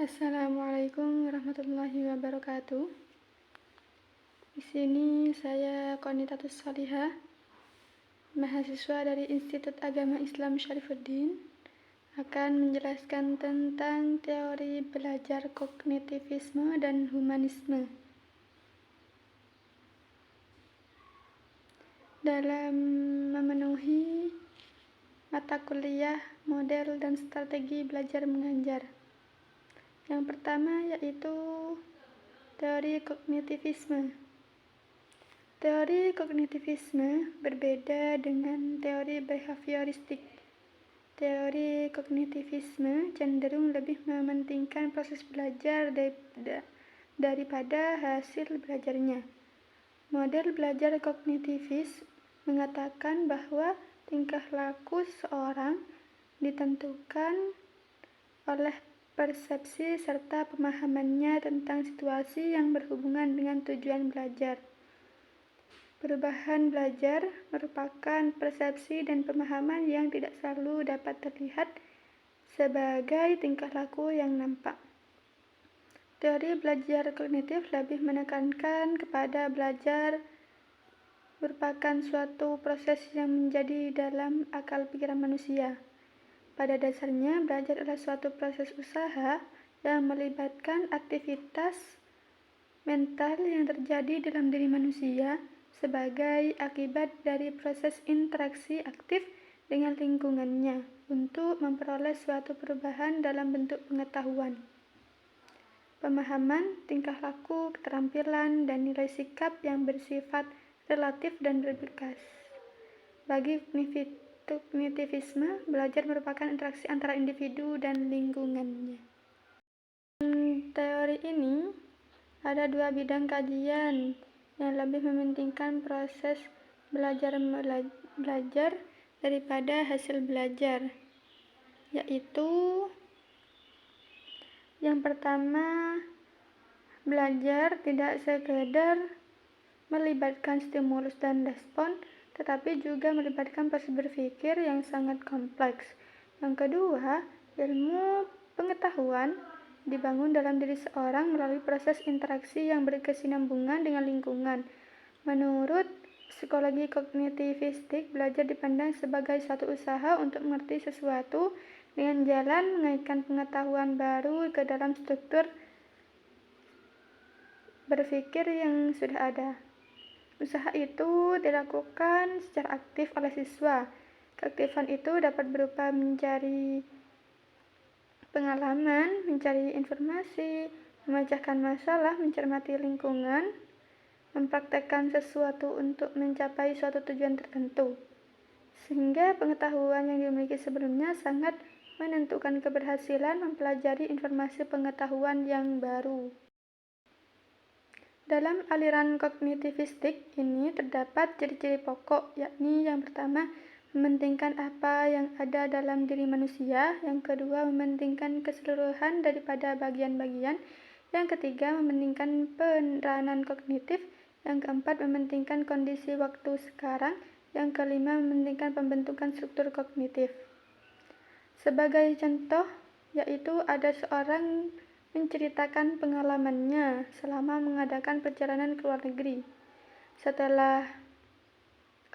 Assalamualaikum warahmatullahi wabarakatuh. Di sini saya Qonitatus Sholihah, mahasiswa dari Institut Agama Islam Syarifuddin, akan menjelaskan tentang teori belajar kognitivisme dan humanisme. Dalam memenuhi mata kuliah, model, dan strategi belajar mengajar. Yang pertama yaitu teori kognitivisme. Teori kognitivisme berbeda dengan teori behavioristik. Teori kognitivisme cenderung lebih mementingkan proses belajar daripada hasil belajarnya. Model belajar kognitivis mengatakan bahwa tingkah laku seseorang ditentukan oleh persepsi serta pemahamannya tentang situasi yang berhubungan dengan tujuan belajar. Perubahan belajar merupakan persepsi dan pemahaman yang tidak selalu dapat terlihat sebagai tingkah laku yang nampak. Teori belajar kognitif lebih menekankan kepada belajar merupakan suatu proses yang menjadi dalam akal pikiran manusia. Pada dasarnya, belajar adalah suatu proses usaha yang melibatkan aktivitas mental yang terjadi dalam diri manusia sebagai akibat dari proses interaksi aktif dengan lingkungannya untuk memperoleh suatu perubahan dalam bentuk pengetahuan, pemahaman, tingkah laku, keterampilan, dan nilai sikap yang bersifat relatif dan berbekas. Bagi kognitivisme, belajar merupakan interaksi antara individu dan lingkungannya. Teori ini ada dua bidang kajian yang lebih mementingkan proses belajar daripada hasil belajar, yaitu yang pertama, belajar tidak sekedar melibatkan stimulus dan respon, tetapi juga melibatkan proses berpikir yang sangat kompleks. Yang kedua, ilmu pengetahuan dibangun dalam diri seorang melalui proses interaksi yang berkesinambungan dengan lingkungan. Menurut psikologi kognitivistik, belajar dipandang sebagai suatu usaha untuk mengerti sesuatu dengan jalan mengaitkan pengetahuan baru ke dalam struktur berpikir yang sudah ada. Usaha itu dilakukan secara aktif oleh siswa. Keaktifan itu dapat berupa mencari pengalaman, mencari informasi, memecahkan masalah, mencermati lingkungan, mempraktekkan sesuatu untuk mencapai suatu tujuan tertentu. Sehingga pengetahuan yang dimiliki sebelumnya sangat menentukan keberhasilan mempelajari informasi pengetahuan yang baru. Dalam aliran kognitivistik ini terdapat ciri-ciri pokok, yakni yang pertama, mementingkan apa yang ada dalam diri manusia, yang kedua, mementingkan keseluruhan daripada bagian-bagian, yang ketiga, mementingkan peranan kognitif, yang keempat, mementingkan kondisi waktu sekarang, yang kelima, mementingkan pembentukan struktur kognitif. Sebagai contoh, yaitu ada seorang menceritakan pengalamannya selama mengadakan perjalanan ke luar negeri. Setelah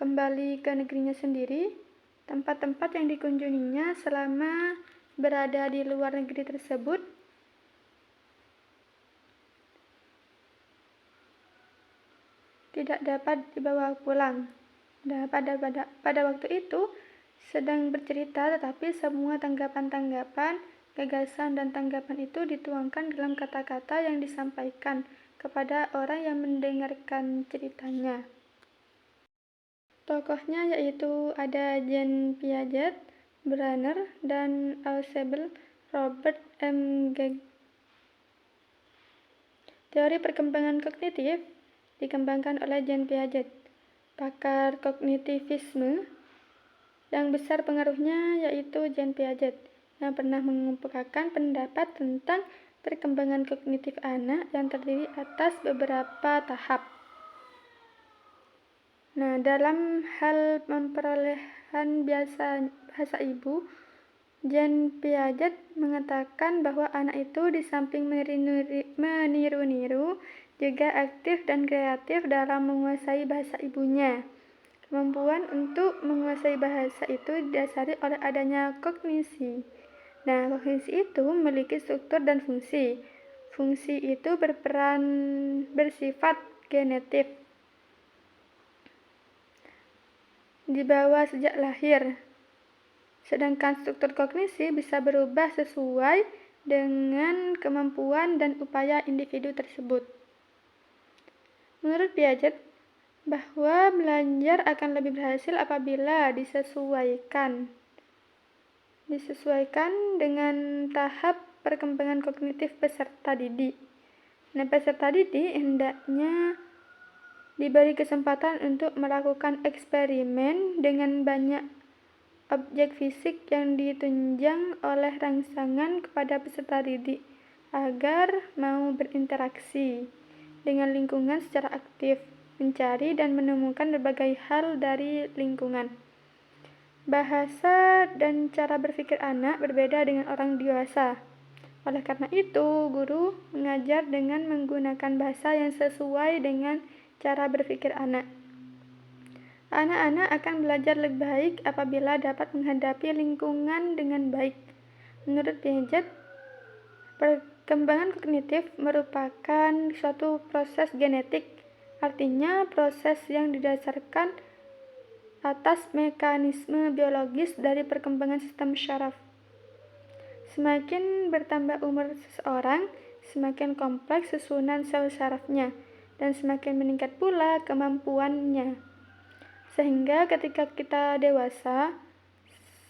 kembali ke negerinya sendiri, tempat-tempat yang dikunjunginya selama berada di luar negeri tersebut tidak dapat dibawa pulang. Pada waktu itu sedang bercerita, tetapi semua tanggapan-tanggapan, gagasan dan tanggapan itu dituangkan dalam kata-kata yang disampaikan kepada orang yang mendengarkan ceritanya. Tokohnya yaitu ada Jean Piaget, Brenner, dan Ausable Robert M. Gage. Teori perkembangan kognitif dikembangkan oleh Jean Piaget, pakar kognitivisme. Yang besar pengaruhnya yaitu Jean Piaget, yang pernah mengemukakan pendapat tentang perkembangan kognitif anak yang terdiri atas beberapa tahap. Dalam hal memperolehan bahasa ibu Jean Piaget mengatakan bahwa anak itu di samping meniru-niru, juga aktif dan kreatif dalam menguasai bahasa ibunya. Kemampuan untuk menguasai bahasa itu didasari oleh adanya kognisi. Nah, kognisi itu memiliki struktur dan fungsi. Fungsi itu bersifat genetik, dibawa sejak lahir. Sedangkan struktur kognisi bisa berubah sesuai dengan kemampuan dan upaya individu tersebut. Menurut Piaget, bahwa belajar akan lebih berhasil apabila disesuaikan dengan tahap perkembangan kognitif peserta didik. Nah, peserta didik hendaknya diberi kesempatan untuk melakukan eksperimen dengan banyak objek fisik yang ditunjang oleh rangsangan kepada peserta didik agar mau berinteraksi dengan lingkungan secara aktif, mencari dan menemukan berbagai hal dari lingkungan. Bahasa dan cara berpikir anak berbeda dengan orang dewasa. Oleh karena itu, guru mengajar dengan menggunakan bahasa yang sesuai dengan cara berpikir anak. Anak-anak akan belajar lebih baik apabila dapat menghadapi lingkungan dengan baik. Menurut Piaget, perkembangan kognitif merupakan suatu proses genetik, artinya proses yang didasarkan atas mekanisme biologis dari perkembangan sistem syaraf. Semakin bertambah umur seseorang, semakin kompleks susunan sel syarafnya, dan semakin meningkat pula kemampuannya. Sehingga ketika kita dewasa,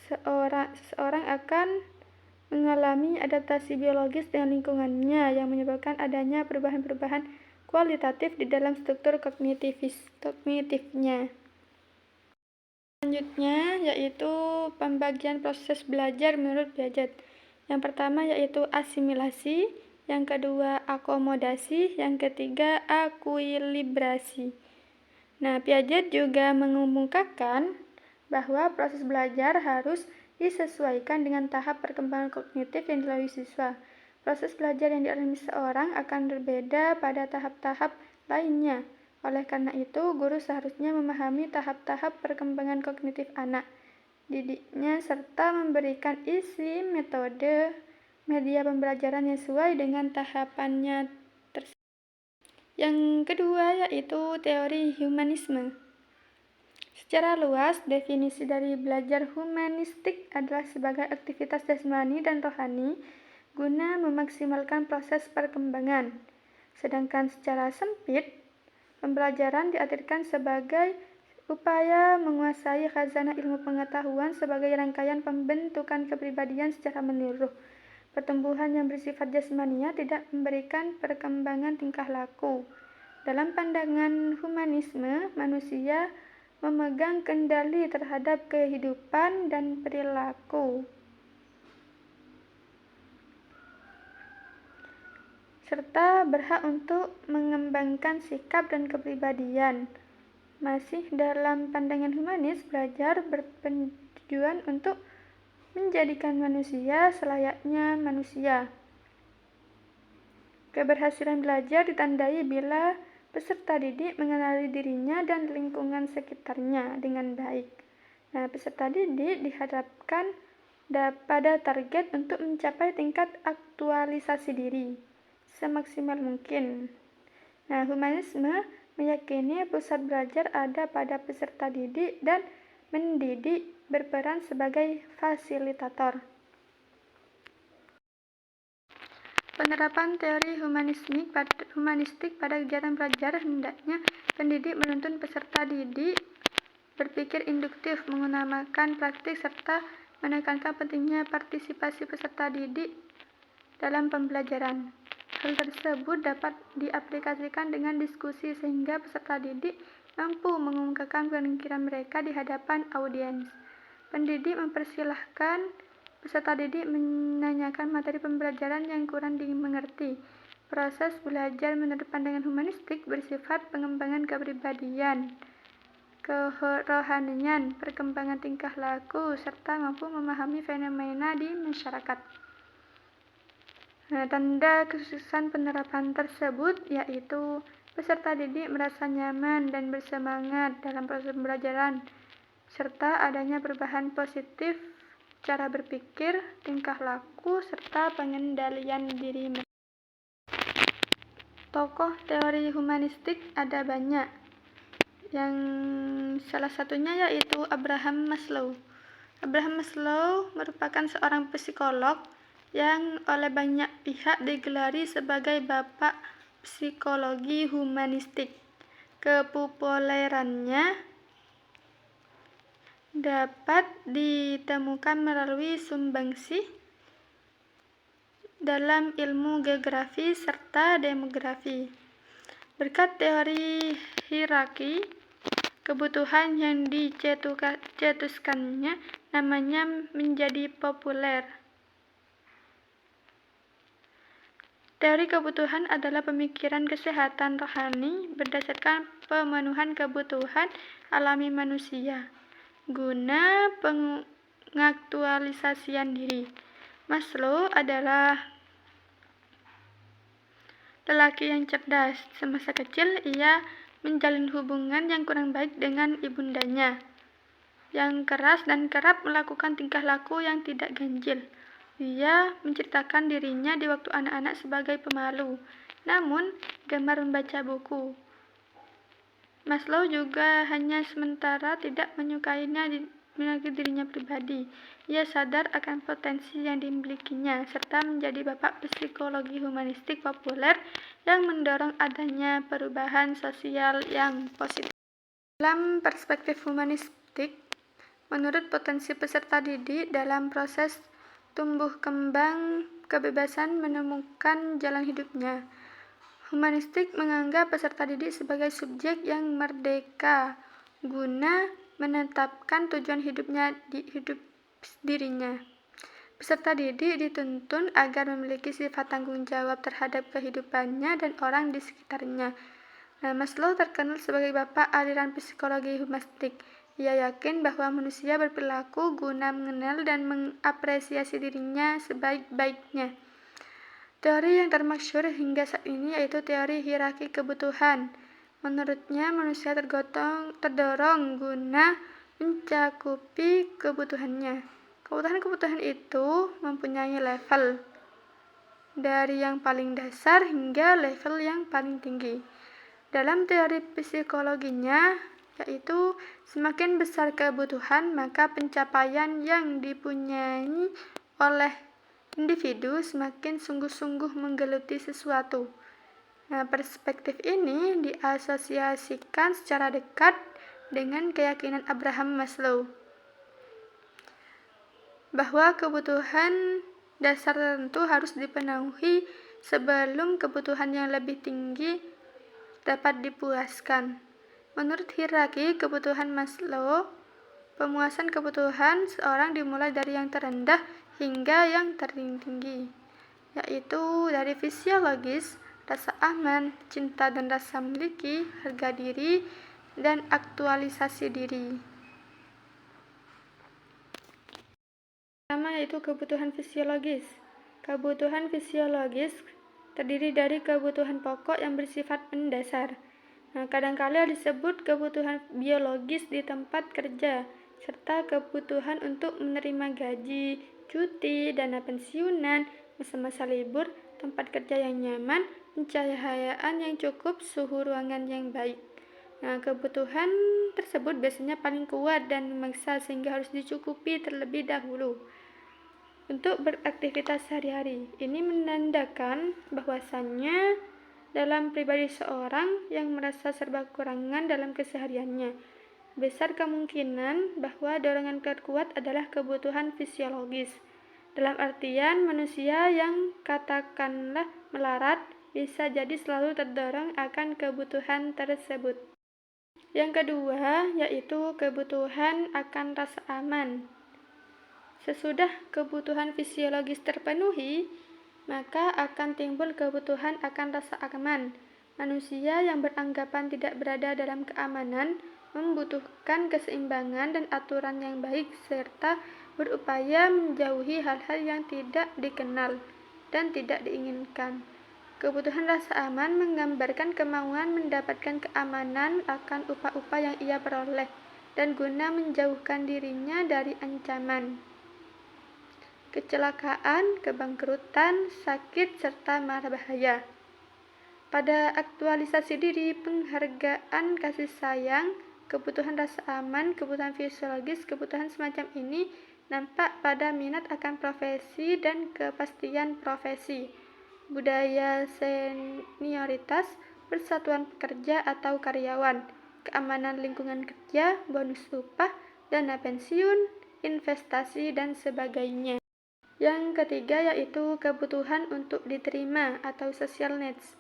seseorang akan mengalami adaptasi biologis dengan lingkungannya yang menyebabkan adanya perubahan-perubahan kualitatif di dalam struktur kognitifnya. Selanjutnya yaitu pembagian proses belajar menurut Piaget. Yang pertama yaitu asimilasi, yang kedua akomodasi, yang ketiga akuilibrasi. Nah, Piaget juga mengemukakan bahwa proses belajar harus disesuaikan dengan tahap perkembangan kognitif yang dilalui siswa. Proses belajar yang dialami seseorang akan berbeda pada tahap-tahap lainnya. Oleh karena itu, guru seharusnya memahami tahap-tahap perkembangan kognitif anak didiknya serta memberikan isi, metode, media pembelajaran yang sesuai dengan tahapannya. Yang kedua yaitu teori humanisme. Secara luas, definisi dari belajar humanistik adalah sebagai aktivitas jasmani dan rohani guna memaksimalkan proses perkembangan. Sedangkan secara sempit, pembelajaran diartikan sebagai upaya menguasai khazanah ilmu pengetahuan sebagai rangkaian pembentukan kepribadian secara menyeluruh. Pertumbuhan yang bersifat jasmania tidak memberikan perkembangan tingkah laku. Dalam pandangan humanisme, manusia memegang kendali terhadap kehidupan dan perilaku, serta berhak untuk mengembangkan sikap dan kepribadian. Masih dalam pandangan humanis, belajar bertujuan untuk menjadikan manusia selayaknya manusia. Keberhasilan belajar ditandai bila peserta didik mengenali dirinya dan lingkungan sekitarnya dengan baik. Nah, peserta didik dihadapkan pada target untuk mencapai tingkat aktualisasi diri semaksimal mungkin. Nah, humanisme meyakini pusat belajar ada pada peserta didik dan mendidik berperan sebagai fasilitator. Penerapan teori humanistik pada kegiatan belajar hendaknya pendidik menuntun peserta didik berpikir induktif, menggunakan praktik, serta menekankan pentingnya partisipasi peserta didik dalam pembelajaran. Hal tersebut dapat diaplikasikan dengan diskusi sehingga peserta didik mampu mengungkapkan pemikiran mereka di hadapan audiens. Pendidik mempersilahkan peserta didik menanyakan materi pembelajaran yang kurang dimengerti. Proses belajar menurut pandangan humanistik bersifat pengembangan kepribadian, kerohanian, perkembangan tingkah laku, serta mampu memahami fenomena di masyarakat. Tanda kesuksesan penerapan tersebut yaitu peserta didik merasa nyaman dan bersemangat dalam proses pembelajaran, serta adanya perubahan positif cara berpikir, tingkah laku, serta pengendalian diri. Tokoh teori humanistik ada banyak, yang salah satunya yaitu Abraham Maslow. Abraham Maslow merupakan seorang psikolog yang oleh banyak pihak digelari sebagai bapak psikologi humanistik. Kepopulerannya dapat ditemukan melalui sumbangsih dalam ilmu geografi serta demografi. Berkat teori hierarki kebutuhan yang dicetuskannya, namanya menjadi populer. Teori kebutuhan adalah pemikiran kesehatan rohani berdasarkan pemenuhan kebutuhan alami manusia guna pengaktualisasian diri. Maslow adalah lelaki yang cerdas. Semasa kecil, ia menjalin hubungan yang kurang baik dengan ibundanya, yang keras dan kerap melakukan tingkah laku yang tidak ganjil. Ia menceritakan dirinya di waktu anak-anak sebagai pemalu, namun gemar membaca buku. Maslow juga hanya sementara tidak menyukainya dirinya pribadi. Ia sadar akan potensi yang dimilikinya, serta menjadi bapak psikologi humanistik populer yang mendorong adanya perubahan sosial yang positif. Dalam perspektif humanistik, menurut potensi peserta didik dalam proses tumbuh kembang kebebasan menemukan jalan hidupnya, humanistik menganggap peserta didik sebagai subjek yang merdeka guna menetapkan tujuan hidupnya di hidup dirinya. Peserta didik dituntun agar memiliki sifat tanggung jawab terhadap kehidupannya dan orang di sekitarnya. Maslow terkenal sebagai bapak aliran psikologi humanistik. Ia yakin bahwa manusia berperilaku guna mengenal dan mengapresiasi dirinya sebaik-baiknya. Teori yang termasyhur hingga saat ini yaitu teori hierarki kebutuhan. Menurutnya, manusia terdorong guna mencakupi kebutuhannya. Kebutuhan-kebutuhan itu mempunyai level, dari yang paling dasar hingga level yang paling tinggi. Dalam teori psikologinya, yaitu semakin besar kebutuhan, maka pencapaian yang dipunyai oleh individu semakin sungguh-sungguh menggeluti sesuatu. Perspektif ini diasosiasikan secara dekat dengan keyakinan Abraham Maslow bahwa kebutuhan dasar tertentu harus dipenuhi sebelum kebutuhan yang lebih tinggi dapat dipuaskan. Menurut hierarki kebutuhan Maslow, pemuasan kebutuhan seorang dimulai dari yang terendah hingga yang tertinggi, yaitu dari fisiologis, rasa aman, cinta dan rasa memiliki, harga diri, dan aktualisasi diri. Pertama yaitu kebutuhan fisiologis. Kebutuhan fisiologis terdiri dari kebutuhan pokok yang bersifat mendasar. Kadangkala disebut kebutuhan biologis di tempat kerja, serta kebutuhan untuk menerima gaji, cuti, dana pensiunan, masa-masa libur, tempat kerja yang nyaman, pencahayaan yang cukup, suhu ruangan yang baik. Kebutuhan tersebut biasanya paling kuat dan memaksa sehingga harus dicukupi terlebih dahulu untuk beraktivitas sehari-hari. Ini menandakan bahwasannya dalam pribadi seorang yang merasa serba kekurangan dalam kesehariannya, besar kemungkinan bahwa dorongan terkuat adalah kebutuhan fisiologis. Dalam artian manusia yang katakanlah melarat bisa jadi selalu terdorong akan kebutuhan tersebut. Yang kedua yaitu kebutuhan akan rasa aman. Sesudah kebutuhan fisiologis terpenuhi, maka akan timbul kebutuhan akan rasa aman. Manusia yang beranggapan tidak berada dalam keamanan membutuhkan keseimbangan dan aturan yang baik, serta berupaya menjauhi hal-hal yang tidak dikenal dan tidak diinginkan. Kebutuhan rasa aman menggambarkan kemauan mendapatkan keamanan akan upah-upah yang ia peroleh dan guna menjauhkan dirinya dari ancaman, kecelakaan, kebangkrutan, sakit, serta mara bahaya. Pada aktualisasi diri, penghargaan kasih sayang, kebutuhan rasa aman, kebutuhan fisiologis, kebutuhan semacam ini nampak pada minat akan profesi dan kepastian profesi, budaya senioritas, persatuan pekerja atau karyawan, keamanan lingkungan kerja, bonus upah, dana pensiun, investasi, dan sebagainya. Yang ketiga yaitu kebutuhan untuk diterima atau social needs.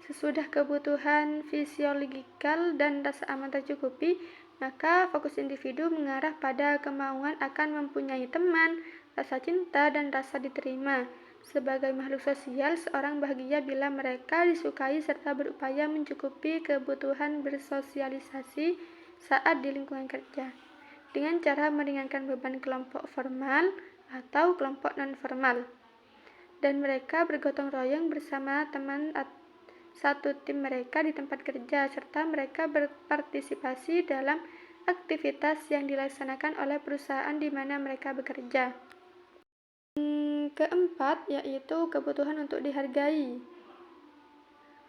Sesudah kebutuhan fisiologikal dan rasa aman tercukupi, maka fokus individu mengarah pada kemauan akan mempunyai teman, rasa cinta, dan rasa diterima. Sebagai makhluk sosial, seorang bahagia bila mereka disukai serta berupaya mencukupi kebutuhan bersosialisasi saat di lingkungan kerja, dengan cara meringankan beban kelompok formal atau kelompok non-formal, dan mereka bergotong royong bersama teman satu tim mereka di tempat kerja, serta mereka berpartisipasi dalam aktivitas yang dilaksanakan oleh perusahaan di mana mereka bekerja. Keempat, yaitu kebutuhan untuk dihargai.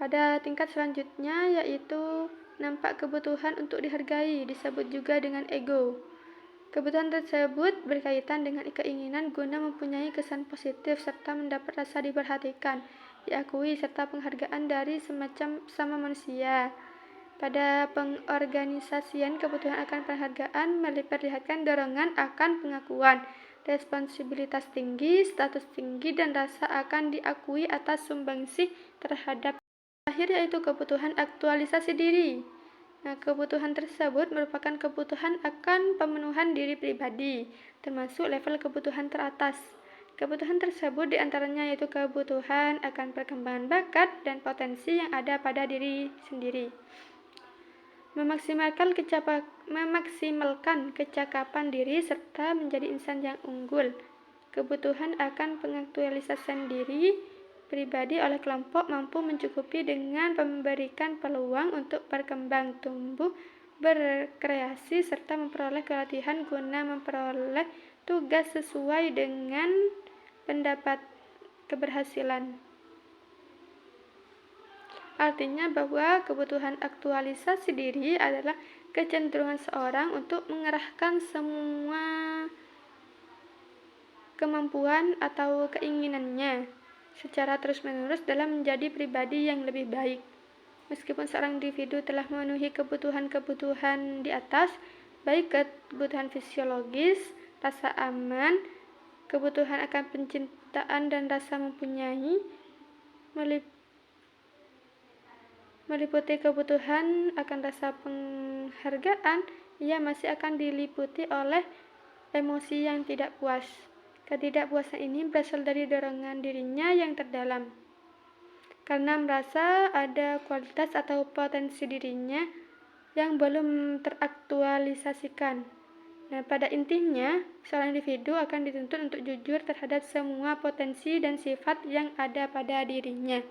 Pada tingkat selanjutnya, yaitu nampak kebutuhan untuk dihargai, disebut juga dengan ego. Kebutuhan tersebut berkaitan dengan keinginan guna mempunyai kesan positif serta mendapat rasa diperhatikan, diakui, serta penghargaan dari sama manusia. Pada pengorganisasian, kebutuhan akan penghargaan memperlihatkan dorongan akan pengakuan, responsibilitas tinggi, status tinggi, dan rasa akan diakui atas sumbangsih terhadap. Terakhir yaitu kebutuhan aktualisasi diri. Nah, kebutuhan tersebut merupakan kebutuhan akan pemenuhan diri pribadi, termasuk level kebutuhan teratas. Kebutuhan tersebut diantaranya yaitu kebutuhan akan perkembangan bakat dan potensi yang ada pada diri sendiri, memaksimalkan kecakapan diri, serta menjadi insan yang unggul. Kebutuhan akan pengaktualisasian diri pribadi oleh kelompok mampu mencukupi dengan memberikan peluang untuk berkembang tumbuh, berkreasi, serta memperoleh pelatihan guna memperoleh tugas sesuai dengan pendapat keberhasilan. Artinya bahwa kebutuhan aktualisasi diri adalah kecenderungan seorang untuk mengerahkan semua kemampuan atau keinginannya secara terus-menerus dalam menjadi pribadi yang lebih baik. Meskipun seorang individu telah memenuhi kebutuhan-kebutuhan di atas, baik kebutuhan fisiologis, rasa aman, kebutuhan akan pencintaan dan rasa mempunyai, meliputi kebutuhan akan rasa penghargaan, ia masih akan diliputi oleh emosi yang tidak puas. Ketidakpuasan ini berasal dari dorongan dirinya yang terdalam, karena merasa ada kualitas atau potensi dirinya yang belum teraktualisasikan. Nah, pada intinya, seorang individu akan dituntut untuk jujur terhadap semua potensi dan sifat yang ada pada dirinya.